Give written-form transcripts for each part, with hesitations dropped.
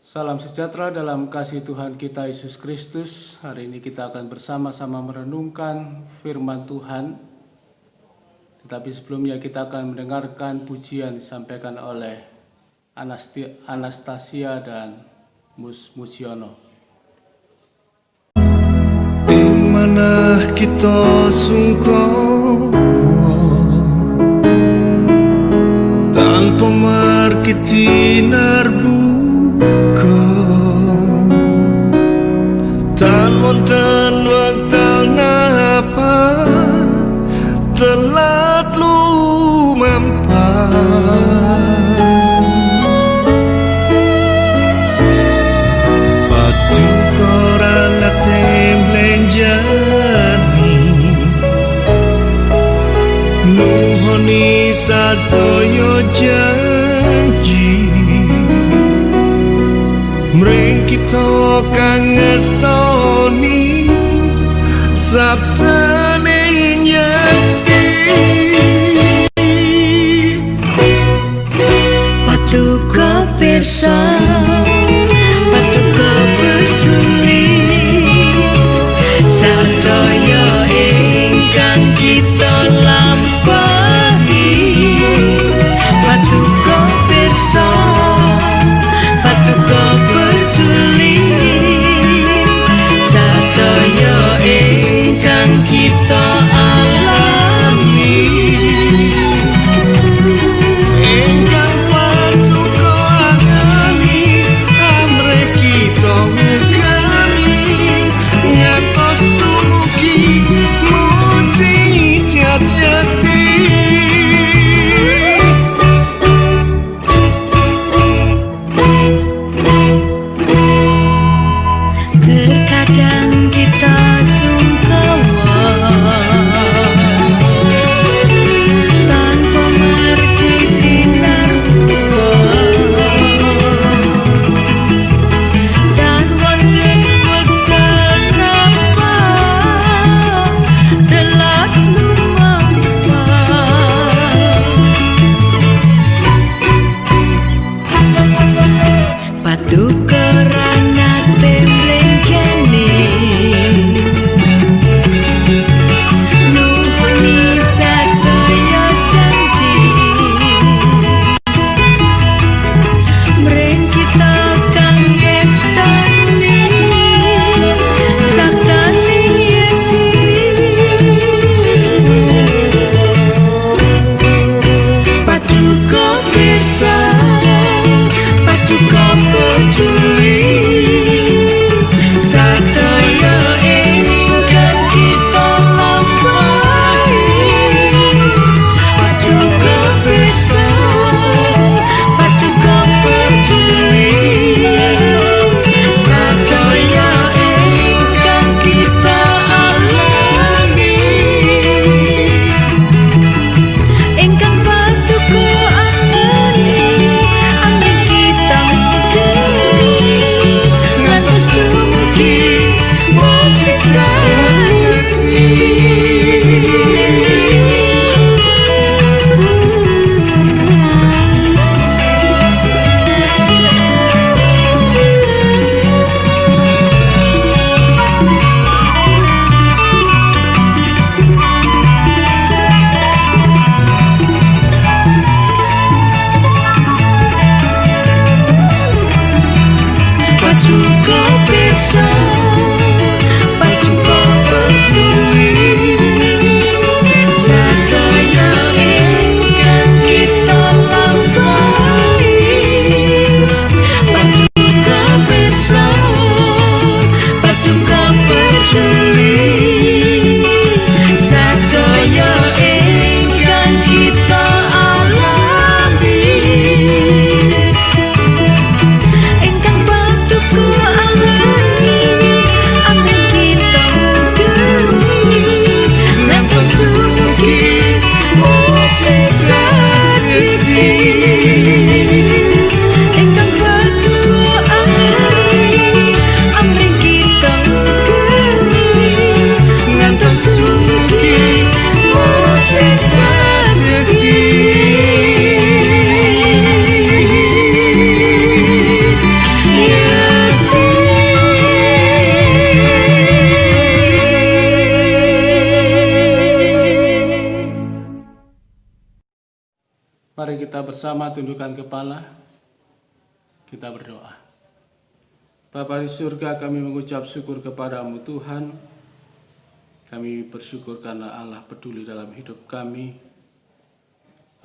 Salam sejahtera dalam kasih Tuhan kita Yesus Kristus. Hari ini kita akan bersama-sama merenungkan firman Tuhan. Tetapi sebelumnya kita akan mendengarkan pujian disampaikan oleh Anastasia dan Mus Musiono. Mana kita sungkoh tanpa markiti narbuka tan wonten wektal napa telat lumampah patukoran temblenjani nuhoni sadoyo janji mring kita kang ngestoni sabdane nyekti Patuko pirsa patuko peduli sadaya ingkang kita lampahi patuko pirsa patuko peduli sadaya ingkang kita alami ingkang patuko angani amre kita ngegani ngantos tumugi mujizat yakti terkadang kita sungkawa tanpa margi narbuka dan wonten wektal napa telat lumampah patukoran temblenjani nuhoni sadaya janji mring kita kang ngestoni sabdane nyekti patuko pirsa patuko peduli sadaya ingkang kita lampahi patuko pirsa patuko peduli sadaya ingkang kita alami ingkang patuko angeni angin kita ngegeni ngantos tumugi mujizat yakti patuko pirsa patuko peduli sadaya ingkang kita lampahi patuko pirsa patuko peduli sadaya ingkang kita alami ingkang patuko angeni bersama tundukkan kepala, kita berdoa. Bapa di surga, kami mengucap syukur kepadamu Tuhan. Kami bersyukur karena Allah peduli dalam hidup kami.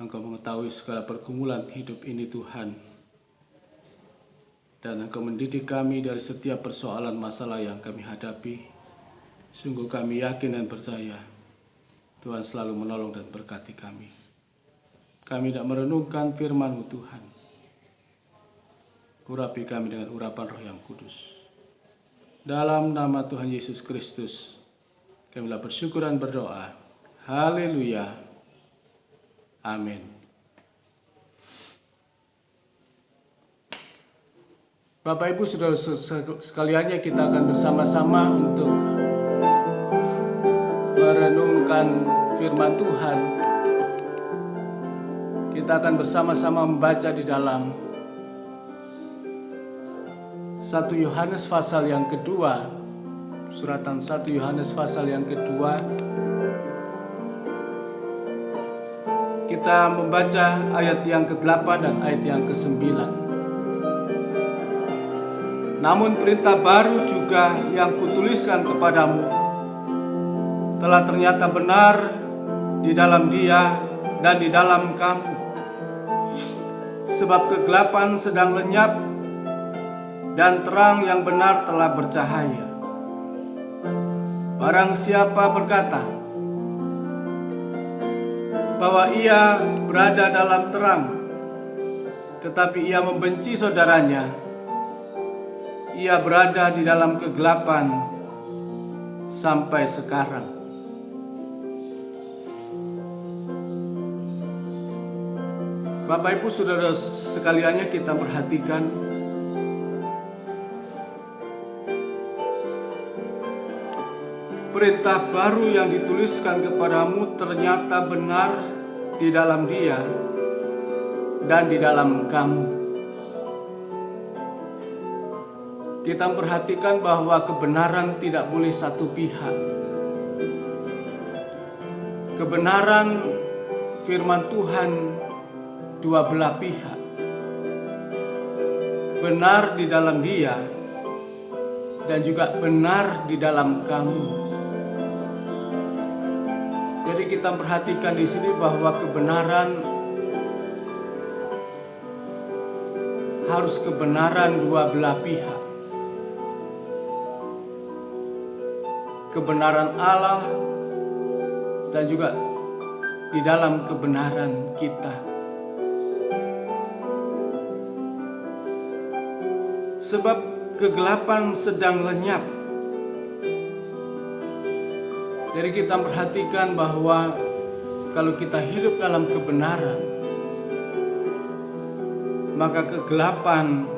Engkau mengetahui segala pergumulan hidup ini Tuhan. Dan Engkau mendidik kami dari setiap persoalan masalah yang kami hadapi. Sungguh kami yakin dan percaya Tuhan selalu menolong dan berkati kami. Kami tidak merenungkan firman-Mu Tuhan. Urapi kami dengan urapan Roh yang kudus. Dalam nama Tuhan Yesus Kristus, kami bersyukur dan berdoa. Haleluya. Amin. Bapak Ibu Saudara sekaliannya, kita akan bersama-sama untuk merenungkan firman Tuhan. Kita akan bersama-sama membaca di dalam 1 Yohanes pasal yang kedua, suratan 1 Yohanes pasal yang kedua. Kita membaca ayat yang ke-8 dan ayat yang ke-9. Namun perintah baru juga yang kutuliskan kepadamu telah ternyata benar di dalam Dia dan di dalam kamu. Sebab kegelapan sedang lenyap dan terang yang benar telah bercahaya. Barang siapa berkata bahwa ia berada dalam terang, tetapi ia membenci saudaranya, ia berada di dalam kegelapan sampai sekarang. Bapak Ibu Saudara sekaliannya, kita perhatikan perintah baru yang dituliskan kepadamu ternyata benar di dalam Dia dan di dalam kamu. Kita perhatikan bahwa kebenaran tidak boleh satu pihak. Kebenaran firman Tuhan dua belah pihak. Benar di dalam Dia dan juga benar di dalam kamu. Jadi kita perhatikan di sini bahwa kebenaran harus kebenaran dua belah pihak. Kebenaran Allah dan juga di dalam kebenaran kita. Sebab kegelapan sedang lenyap. Jadi kita perhatikan bahwa kalau kita hidup dalam kebenaran, maka kegelapan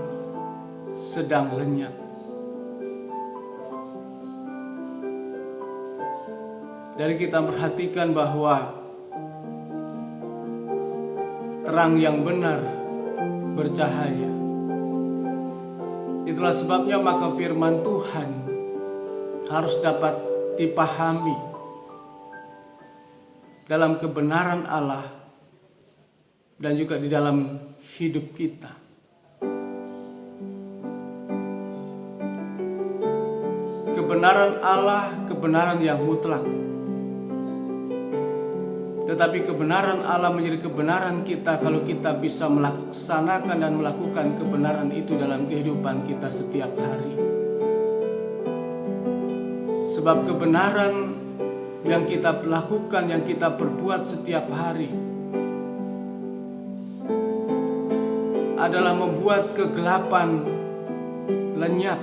sedang lenyap. Jadi kita perhatikan bahwa terang yang benar bercahaya. Itulah sebabnya maka firman Tuhan harus dapat dipahami dalam kebenaran Allah dan juga di dalam hidup kita. Kebenaran Allah, kebenaran yang mutlak. Tetapi kebenaran Allah menjadi kebenaran kita kalau kita bisa melaksanakan dan melakukan kebenaran itu dalam kehidupan kita setiap hari. Sebab kebenaran yang kita lakukan, yang kita perbuat setiap hari adalah membuat kegelapan lenyap.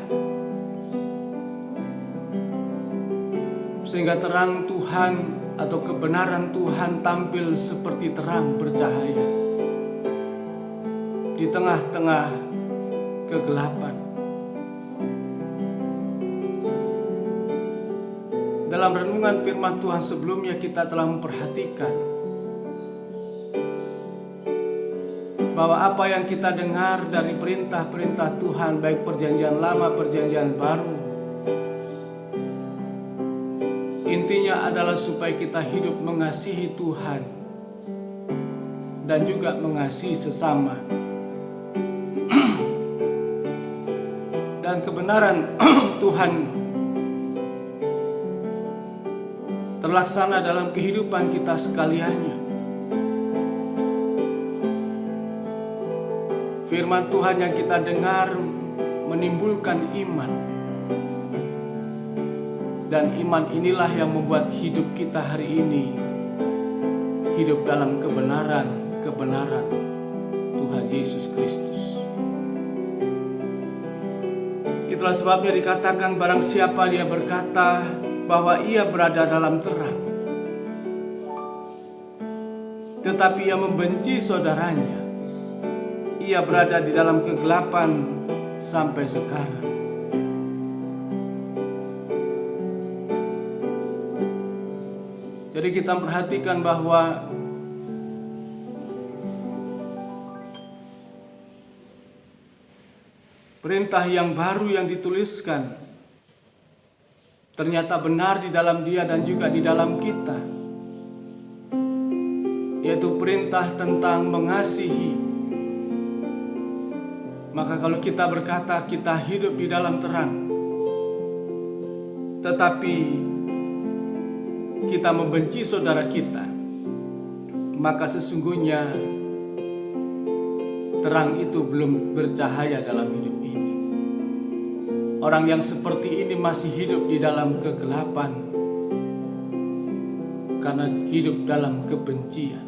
Sehingga terang Tuhan atau kebenaran Tuhan tampil seperti terang bercahaya di tengah-tengah kegelapan. Dalam renungan firman Tuhan sebelumnya kita telah memperhatikan bahwa apa yang kita dengar dari perintah-perintah Tuhan, baik perjanjian lama, perjanjian baru, intinya adalah supaya kita hidup mengasihi Tuhan dan juga mengasihi sesama. Dan kebenaran Tuhan terlaksana dalam kehidupan kita sekaliannya. Firman Tuhan yang kita dengar menimbulkan iman. Dan iman inilah yang membuat hidup kita hari ini hidup dalam kebenaran Tuhan Yesus Kristus. Itulah sebabnya dikatakan barang siapa dia berkata bahwa ia berada dalam terang, tetapi ia membenci saudaranya, ia berada di dalam kegelapan sampai sekarang. Jadi kita perhatikan bahwa perintah yang baru yang dituliskan ternyata benar di dalam Dia dan juga di dalam kita, yaitu perintah tentang mengasihi. Maka kalau kita berkata kita hidup di dalam terang, tetapi kita membenci saudara kita, maka sesungguhnya terang itu belum bercahaya dalam hidup ini. Orang yang seperti ini masih hidup di dalam kegelapan karena hidup dalam kebencian.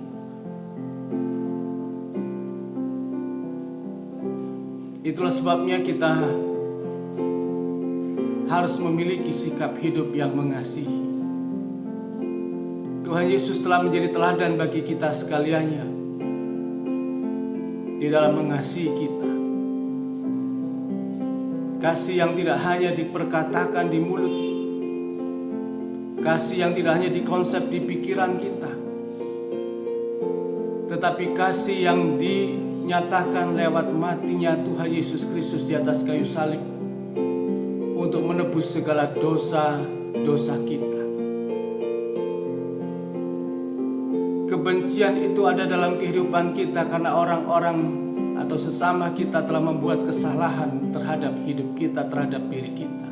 Itulah sebabnya kita harus memiliki sikap hidup yang mengasihi. Tuhan Yesus telah menjadi teladan bagi kita sekaliannya di dalam mengasihi kita. Kasih yang tidak hanya diperkatakan di mulut, kasih yang tidak hanya dikonsep di pikiran kita, tetapi kasih yang dinyatakan lewat matinya Tuhan Yesus Kristus di atas kayu salib untuk menebus segala dosa-dosa kita. Kebencian itu ada dalam kehidupan kita karena orang-orang atau sesama kita telah membuat kesalahan terhadap hidup kita, terhadap diri kita.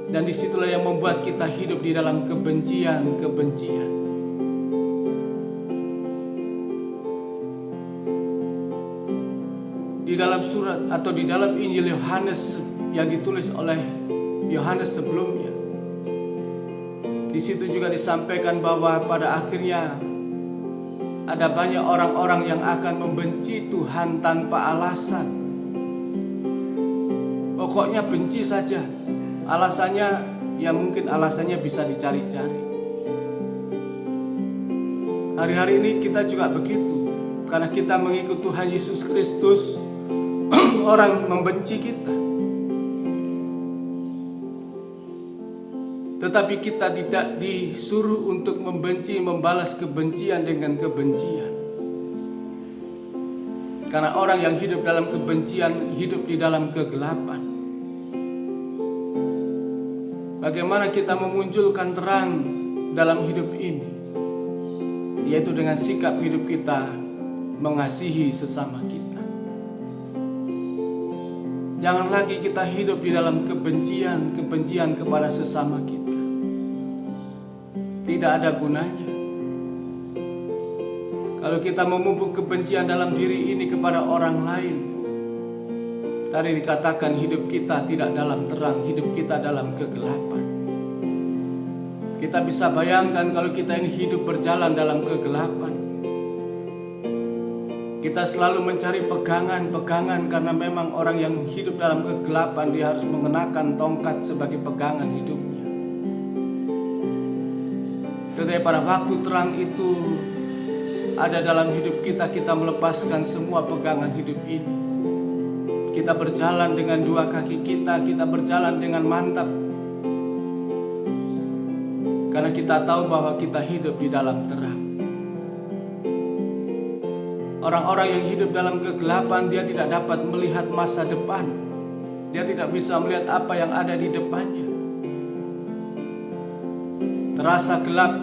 Dan disitulah yang membuat kita hidup di dalam kebencian. Di dalam surat atau di dalam Injil Yohanes yang ditulis oleh Yohanes sebelumnya, di situ juga disampaikan bahwa pada akhirnya ada banyak orang-orang yang akan membenci Tuhan tanpa alasan. Pokoknya benci saja. Alasannya, ya mungkin alasannya bisa dicari-cari. Hari-hari ini kita juga begitu. Karena kita mengikut Tuhan Yesus Kristus, orang membenci kita. Tetapi kita tidak disuruh untuk membenci, membalas kebencian dengan kebencian. Karena orang yang hidup dalam kebencian hidup di dalam kegelapan. Bagaimana kita memunculkan terang dalam hidup ini? Yaitu dengan sikap hidup kita mengasihi sesama kita. Jangan lagi kita hidup di dalam kebencian kepada sesama kita. Tidak ada gunanya. Kalau kita memupuk kebencian dalam diri ini kepada orang lain, tadi dikatakan hidup kita tidak dalam terang, hidup kita dalam kegelapan. Kita bisa bayangkan kalau kita ini hidup berjalan dalam kegelapan. Kita selalu mencari pegangan karena memang orang yang hidup dalam kegelapan dia harus mengenakan tongkat sebagai pegangan hidupnya. Tetapi pada waktu terang itu ada dalam hidup kita, kita melepaskan semua pegangan hidup ini. Kita berjalan dengan dua kaki kita berjalan dengan mantap. Karena kita tahu bahwa kita hidup di dalam terang. Orang-orang yang hidup dalam kegelapan, dia tidak dapat melihat masa depan. Dia tidak bisa melihat apa yang ada di depannya. Terasa gelap,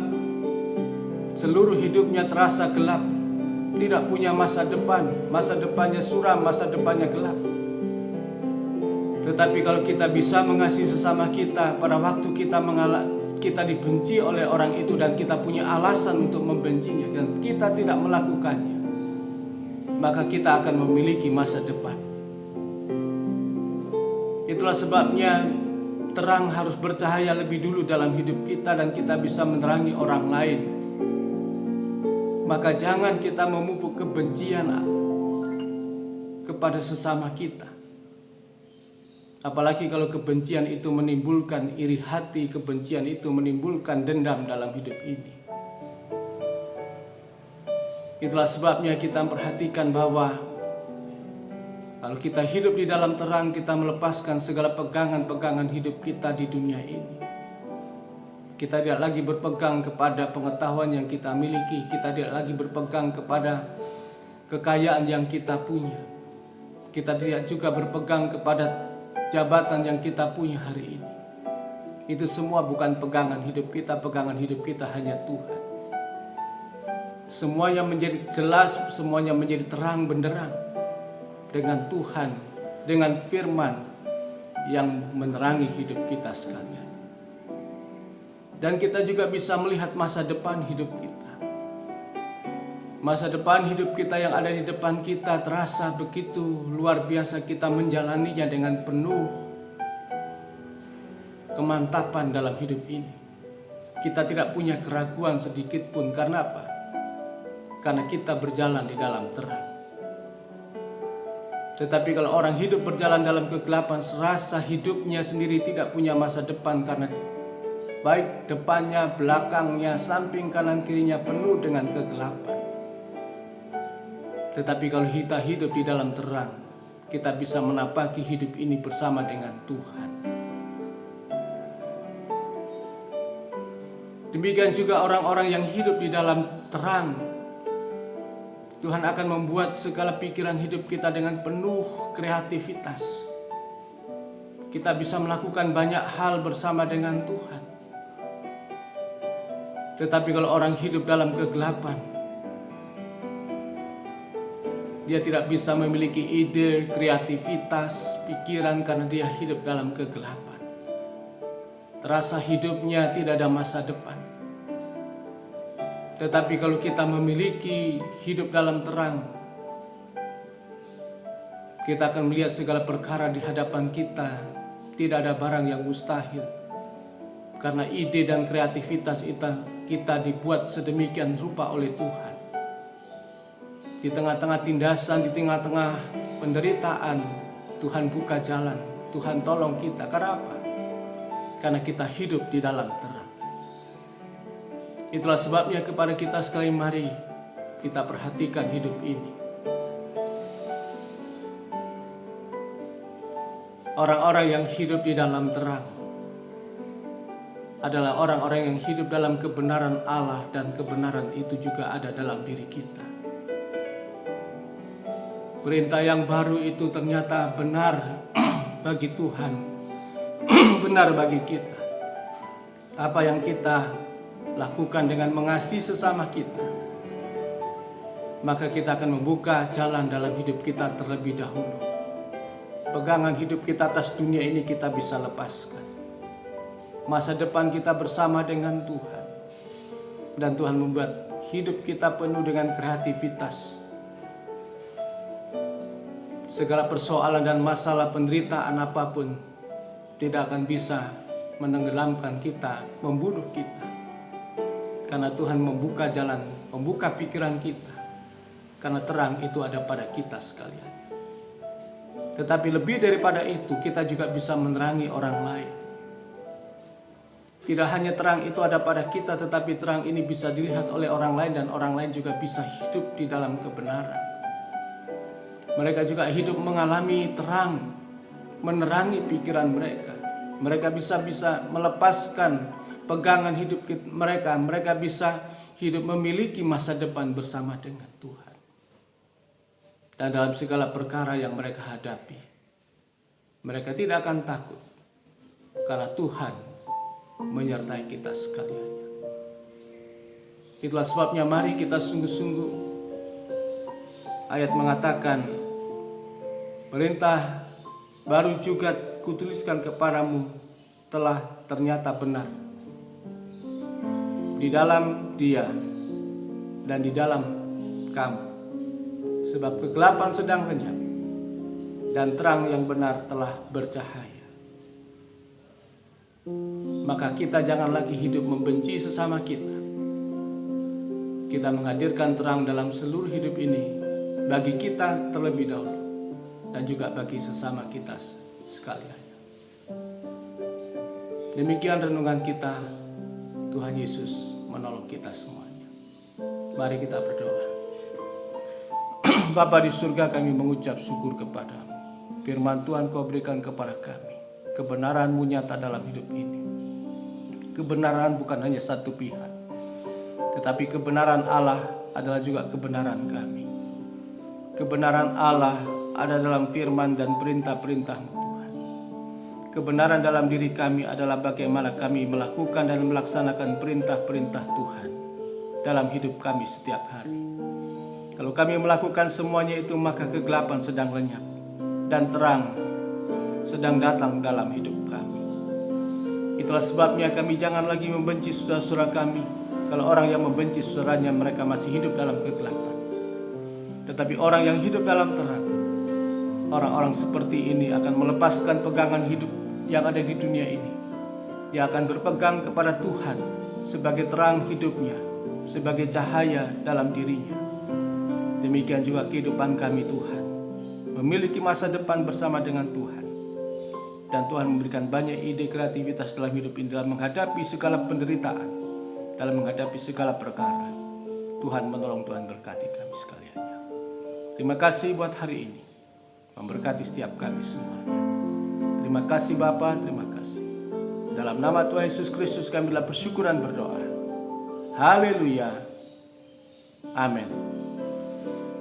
seluruh hidupnya terasa gelap, tidak punya masa depan, masa depannya suram, masa depannya gelap. Tetapi kalau kita bisa mengasihi sesama kita pada waktu kita dibenci oleh orang itu dan kita punya alasan untuk membencinya dan kita tidak melakukannya, maka kita akan memiliki masa depan. Itulah sebabnya terang harus bercahaya lebih dulu dalam hidup kita dan kita bisa menerangi orang lain. Maka jangan kita memupuk kebencian kepada sesama kita. Apalagi kalau kebencian itu menimbulkan iri hati, kebencian itu menimbulkan dendam dalam hidup ini. Itulah sebabnya kita perhatikan bahwa kalau kita hidup di dalam terang, kita melepaskan segala pegangan-pegangan hidup kita di dunia ini. Kita tidak lagi berpegang kepada pengetahuan yang kita miliki, kita tidak lagi berpegang kepada kekayaan yang kita punya. Kita tidak juga berpegang kepada jabatan yang kita punya hari ini. Itu semua bukan pegangan hidup kita hanya Tuhan. Semuanya menjadi jelas, semuanya menjadi terang benderang dengan Tuhan, dengan firman yang menerangi hidup kita sekalian. Dan kita juga bisa melihat masa depan hidup kita. Masa depan hidup kita yang ada di depan kita terasa begitu luar biasa, kita menjalaninya dengan penuh kemantapan dalam hidup ini. Kita tidak punya keraguan sedikit pun. Karena apa? Karena kita berjalan di dalam terang. Tetapi kalau orang hidup berjalan dalam kegelapan, serasa hidupnya sendiri tidak punya masa depan, karena baik depannya, belakangnya, samping kanan kirinya penuh dengan kegelapan. Tetapi kalau kita hidup di dalam terang, kita bisa menapaki hidup ini bersama dengan Tuhan. Demikian juga orang-orang yang hidup di dalam terang, Tuhan akan membuat segala pikiran hidup kita dengan penuh kreativitas. Kita bisa melakukan banyak hal bersama dengan Tuhan. Tetapi kalau orang hidup dalam kegelapan, dia tidak bisa memiliki ide, kreativitas, pikiran karena dia hidup dalam kegelapan. Terasa hidupnya tidak ada masa depan. Tetapi kalau kita memiliki hidup dalam terang, kita akan melihat segala perkara di hadapan kita. Tidak ada barang yang mustahil. Karena ide dan kreativitas kita dibuat sedemikian rupa oleh Tuhan. Di tengah-tengah tindasan, di tengah-tengah penderitaan, Tuhan buka jalan, Tuhan tolong kita. Karena apa? Karena kita hidup di dalam terang. Itulah sebabnya kepada kita sekalian, mari kita perhatikan hidup ini. Orang-orang yang hidup di dalam terang adalah orang-orang yang hidup dalam kebenaran Allah, dan kebenaran itu juga ada dalam diri kita. Perintah yang baru itu ternyata benar bagi Tuhan, benar bagi kita. Apa yang kita lakukan dengan mengasihi sesama kita, maka kita akan membuka jalan dalam hidup kita terlebih dahulu. Pegangan hidup kita atas dunia ini kita bisa lepaskan. Masa depan kita bersama dengan Tuhan. Dan Tuhan membuat hidup kita penuh dengan kreativitas. Segala persoalan dan masalah penderitaan apapun tidak akan bisa menenggelamkan kita, membunuh kita. Karena Tuhan membuka jalan, membuka pikiran kita. Karena terang itu ada pada kita sekalian. Tetapi lebih daripada itu, kita juga bisa menerangi orang lain. Tidak hanya terang itu ada pada kita, tetapi terang ini bisa dilihat oleh orang lain, dan orang lain juga bisa hidup di dalam kebenaran. Mereka juga hidup mengalami terang, menerangi pikiran mereka. Mereka bisa melepaskan pegangan hidup mereka. Mereka bisa hidup memiliki masa depan bersama dengan Tuhan. Dan dalam segala perkara yang mereka hadapi, mereka tidak akan takut, karena Tuhan menyertai kita sekalian. Itulah sebabnya mari kita sungguh-sungguh. Ayat mengatakan, perintah baru juga kutuliskan kepadamu telah ternyata benar di dalam Dia dan di dalam kamu, sebab kegelapan sedang lenyap dan terang yang benar telah bercahaya. Maka kita jangan lagi hidup membenci sesama kita. Kita menghadirkan terang dalam seluruh hidup ini bagi kita terlebih dahulu dan juga bagi sesama kita sekalian. Demikian renungan kita. Tuhan Yesus menolong kita semuanya. Mari kita berdoa. Bapa di surga, kami mengucap syukur kepadamu. Firman Tuhan Kau berikan kepada kami. Kebenaran-Mu nyata dalam hidup ini. Kebenaran bukan hanya satu pihak, tetapi kebenaran Allah adalah juga kebenaran kami. Kebenaran Allah ada dalam firman dan perintah-perintah-Mu Tuhan. Kebenaran dalam diri kami adalah bagaimana kami melakukan dan melaksanakan perintah-perintah Tuhan dalam hidup kami setiap hari. Kalau kami melakukan semuanya itu, maka kegelapan sedang lenyap dan terang sedang datang dalam hidup kami. Itulah sebabnya kami jangan lagi membenci saudara-saudara kami. Kalau orang yang membenci saudaranya, mereka masih hidup dalam kegelapan. Tetapi orang yang hidup dalam terang, orang-orang seperti ini akan melepaskan pegangan hidup yang ada di dunia ini. Dia akan berpegang kepada Tuhan sebagai terang hidupnya, sebagai cahaya dalam dirinya. Demikian juga kehidupan kami, Tuhan, memiliki masa depan bersama dengan Tuhan. Dan Tuhan memberikan banyak ide kreativitas dalam hidup ini, dalam menghadapi segala penderitaan, dalam menghadapi segala perkara. Tuhan menolong, Tuhan berkati kami sekaliannya. Terima kasih buat hari ini, memberkati setiap kami semuanya. Terima kasih Bapa, terima kasih. Dalam nama Tuhan Yesus Kristus kami telah bersyukur dan berdoa. Haleluya. Amin.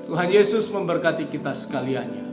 Tuhan Yesus memberkati kita sekaliannya.